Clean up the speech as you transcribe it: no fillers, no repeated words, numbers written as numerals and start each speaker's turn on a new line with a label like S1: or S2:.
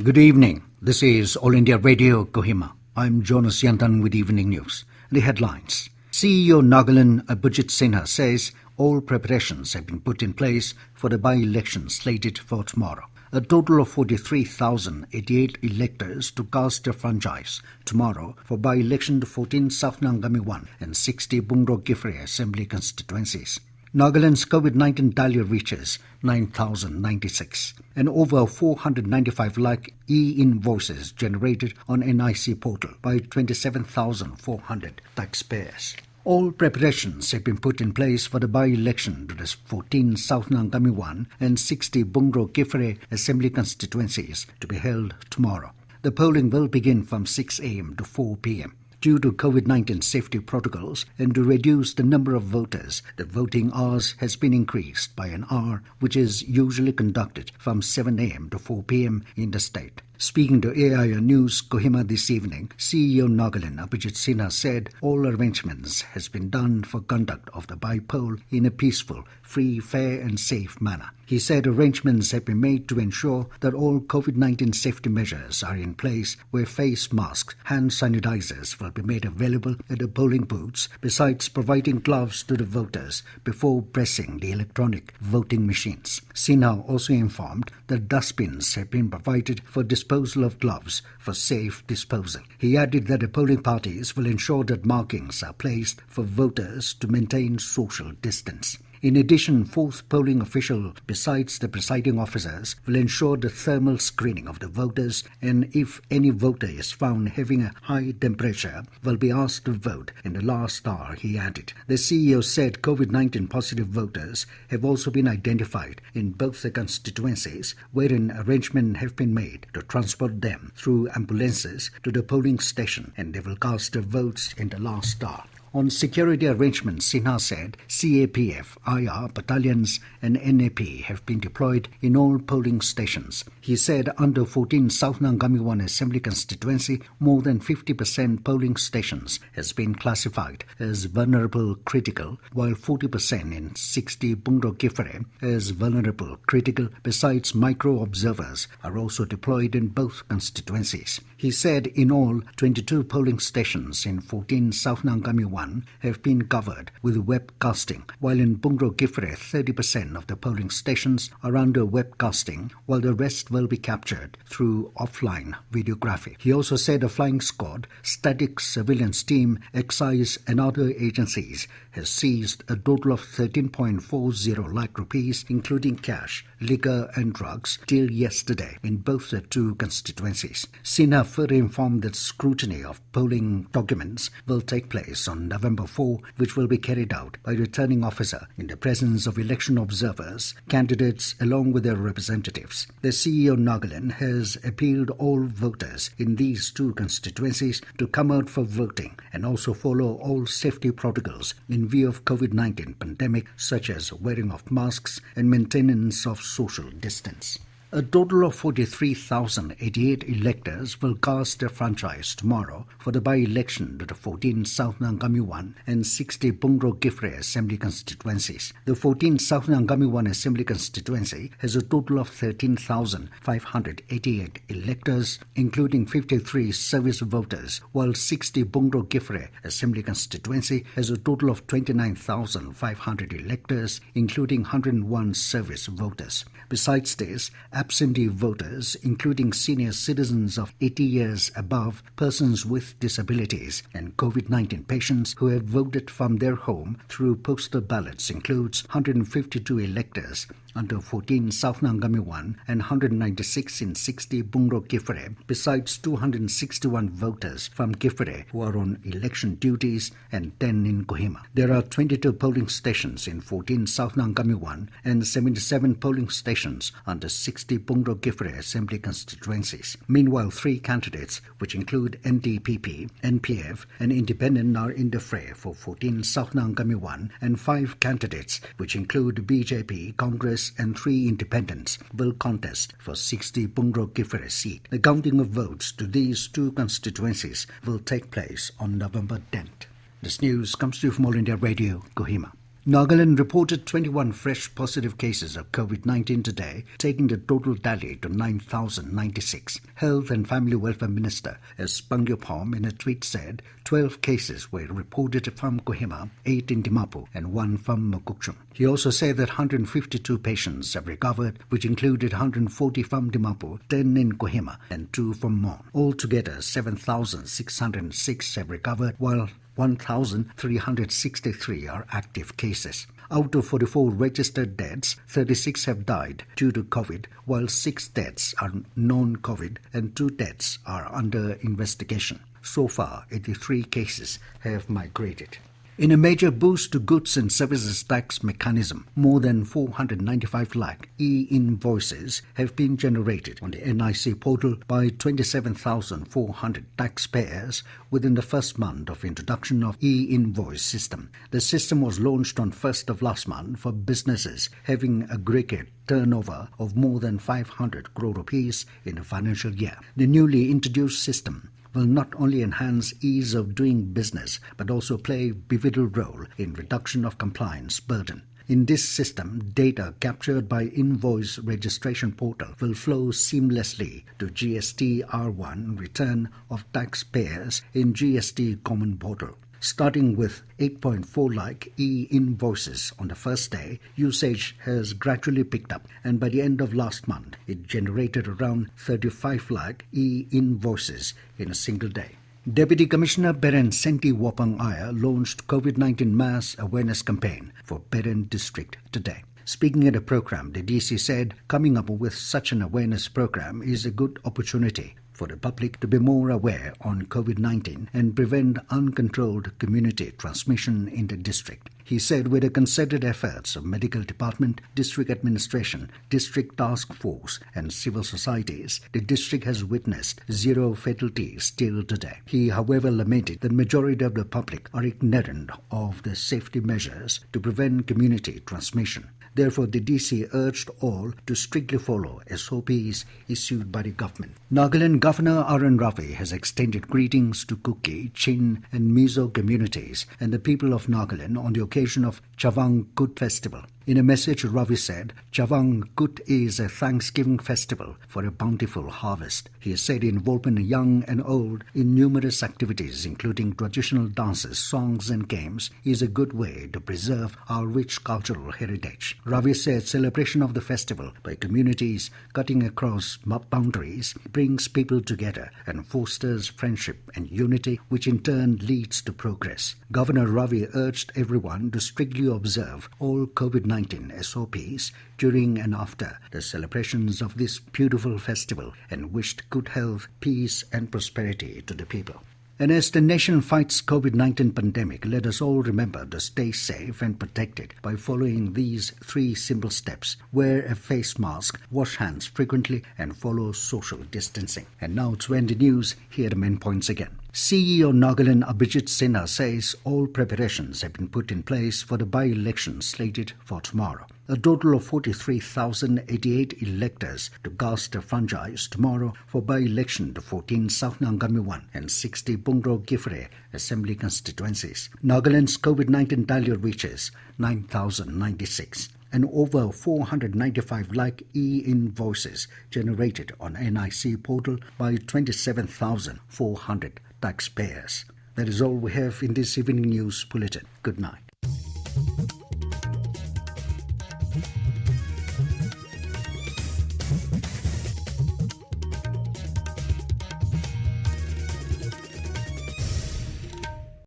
S1: Good evening. This is All India Radio, Kohima. I'm Jonas Yantan with Evening News. The headlines. CEO Nagaland Abhijit Sinha says all preparations have been put in place for the by-election slated for tomorrow. A total of 43,088 electors to cast their franchise tomorrow for by-election to 14 South Nangami 1 and 60 Bungro Kiphire Assembly Constituencies. Nagaland's COVID-19 tally reaches 9,096 and over 495 lakh e-invoices generated on NIC portal by 27,400 taxpayers. All preparations have been put in place for the by-election to the 14 South Nangami 1 and 60 Bungro Kiphire Assembly Constituencies to be held tomorrow. The polling will begin from 6 a.m. to 4 p.m. Due to COVID-19 safety protocols and to reduce the number of voters, the voting hours has been increased by an hour, which is usually conducted from 7 a.m. to 4 p.m. in the state. Speaking to AIR News Kohima this evening, CEO Nagaland Abhijit Sinha said all arrangements has been done for conduct of the by-poll in a peaceful, free, fair and safe manner. He said arrangements have been made to ensure that all COVID-19 safety measures are in place where face masks, hand sanitizers will be made available at the polling booths, besides providing gloves to the voters before pressing the electronic voting machines. Sinha also informed that dustbins have been provided for disposal of gloves for safe disposal. He added that the polling parties will ensure that markings are placed for voters to maintain social distance. In addition, fourth polling official, besides the presiding officers, will ensure the thermal screening of the voters, and if any voter is found having a high temperature, will be asked to vote in the last hour, he added. The CEO said COVID-19 positive voters have also been identified in both the constituencies, wherein arrangements have been made to transport them through ambulances to the polling station, and they will cast their votes in the last hour. On security arrangements, Sinha said CAPF, IR, battalions and NAP have been deployed in all polling stations. He said under 14 South Nangami 1 Assembly Constituency, more than 50% polling stations has been classified as vulnerable critical, while 40% in 60 Bungro Kiphire as vulnerable critical. Besides, micro-observers are also deployed in both constituencies. He said in all, 22 polling stations in 14 South Nangami 1 have been covered with webcasting, while in Bungro Kiphire 30% of the polling stations are under webcasting, while the rest will be captured through offline videography. He also said a flying squad, static surveillance team, excise and other agencies has seized a total of 13.40 lakh rupees, including cash, liquor and drugs, till yesterday in both the two constituencies. Sinha further informed that scrutiny of polling documents will take place on November 4, which will be carried out by returning officer in the presence of election observers, candidates along with their representatives. The CEO Nagaland has appealed all voters in these two constituencies to come out for voting and also follow all safety protocols in view of COVID-19 pandemic, such as wearing of masks and maintenance of social distance. A total of 43,088 electors will cast their franchise tomorrow for the by-election to the 14 South Nangami 1 and 60 Bungro Kiphire Assembly Constituencies. The 14 South Nangami 1 Assembly Constituency has a total of 13,588 electors, including 53 service voters, while 60 Bungro Kiphire Assembly Constituency has a total of 29,500 electors, including 101 service voters. Besides this, absentee voters, including senior citizens of 80 years above, persons with disabilities, and COVID-19 patients who have voted from their home through postal ballots, includes 152 electors under 14 South Nangami 1 and 196 in 60 Bungro Kiphire, besides 261 voters from Kiphire who are on election duties and 10 in Kohima. There are 22 polling stations in 14 South Nangami 1 and 77 polling stations under 60 Bungro Kiphire Assembly Constituencies. Meanwhile, 3 candidates, which include NDPP, NPF and Independent, are in the fray for 14 South Nangami 1, and 5 candidates, which include BJP, Congress and 3 independents, will contest for 60 Bungro Kiphire seat. The counting of votes to these 2 constituencies will take place on November 10th. This news comes to you from All India Radio, Kohima. Nagaland reported 21 fresh positive cases of COVID-19 today, taking the total tally to 9,096. Health and Family Welfare Minister S. Pangyopom in a tweet said 12 cases were reported from Kohima, 8 in Dimapur and 1 from Mokokchung. He also said that 152 patients have recovered, which included 140 from Dimapur, 10 in Kohima and 2 from Mon. Altogether, 7,606 have recovered, while 1,363 are active cases. Out of 44 registered deaths, 36 have died due to COVID, while 6 deaths are non-COVID and 2 deaths are under investigation. So far, 83 cases have migrated. In a major boost to goods and services tax mechanism, more than 495 lakh e-invoices have been generated on the NIC portal by 27,400 taxpayers within the first month of introduction of e-invoice system. The system was launched on 1st of last month for businesses having aggregate turnover of more than 500 crore rupees in a financial year. The newly introduced system will not only enhance ease of doing business but also play a pivotal role in reduction of compliance burden. In this system, data captured by invoice registration portal will flow seamlessly to GST R1 return of taxpayers in GST common portal. Starting with 8.4 lakh e-invoices on the first day, usage has gradually picked up, and by the end of last month, it generated around 35 lakh e-invoices in a single day. Deputy Commissioner Beren Senti Wapang Aya launched COVID-19 mass awareness campaign for Beren district today. Speaking at a program, the DC said coming up with such an awareness program is a good opportunity for the public to be more aware on COVID-19 and prevent uncontrolled community transmission in the district. He said with the concerted efforts of medical department, district administration, district task force and civil societies, the district has witnessed 0 fatalities till today. He, however, lamented that the majority of the public are ignorant of the safety measures to prevent community transmission. Therefore, the DC urged all to strictly follow SOPs issued by the government. Nagaland Governor R.N. Ravi has extended greetings to Kuki, Chin and Mizo communities and the people of Nagaland on the occasion of Chavang Kut Festival. In a message, Ravi said, Chavang Kut is a Thanksgiving festival for a bountiful harvest. He said involvement young and old in numerous activities including traditional dances, songs and games is a good way to preserve our rich cultural heritage. Ravi said celebration of the festival by communities cutting across boundaries brings people together and fosters friendship and unity, which in turn leads to progress. Governor Ravi urged everyone to strictly observe all COVID-19 SOPs during and after the celebrations of this beautiful festival and wished good health, peace and prosperity to the people. And as the nation fights COVID-19 pandemic, let us all remember to stay safe and protected by following these 3 simple steps. Wear a face mask, wash hands frequently, and follow social distancing. And now to end the news, here are the main points again. CEO Nagaland Abhijit Sinha says all preparations have been put in place for the by-election slated for tomorrow. A total of 43,088 electors to cast a franchise tomorrow for by-election to 14 South Nanganmi 1 and 60 Bungro Kiphire Assembly Constituencies. Nagaland's COVID-19 tally reaches 9,096. And over 495 lakh e-invoices generated on NIC portal by 27,400 taxpayers. That is all we have in this evening news bulletin. Good night.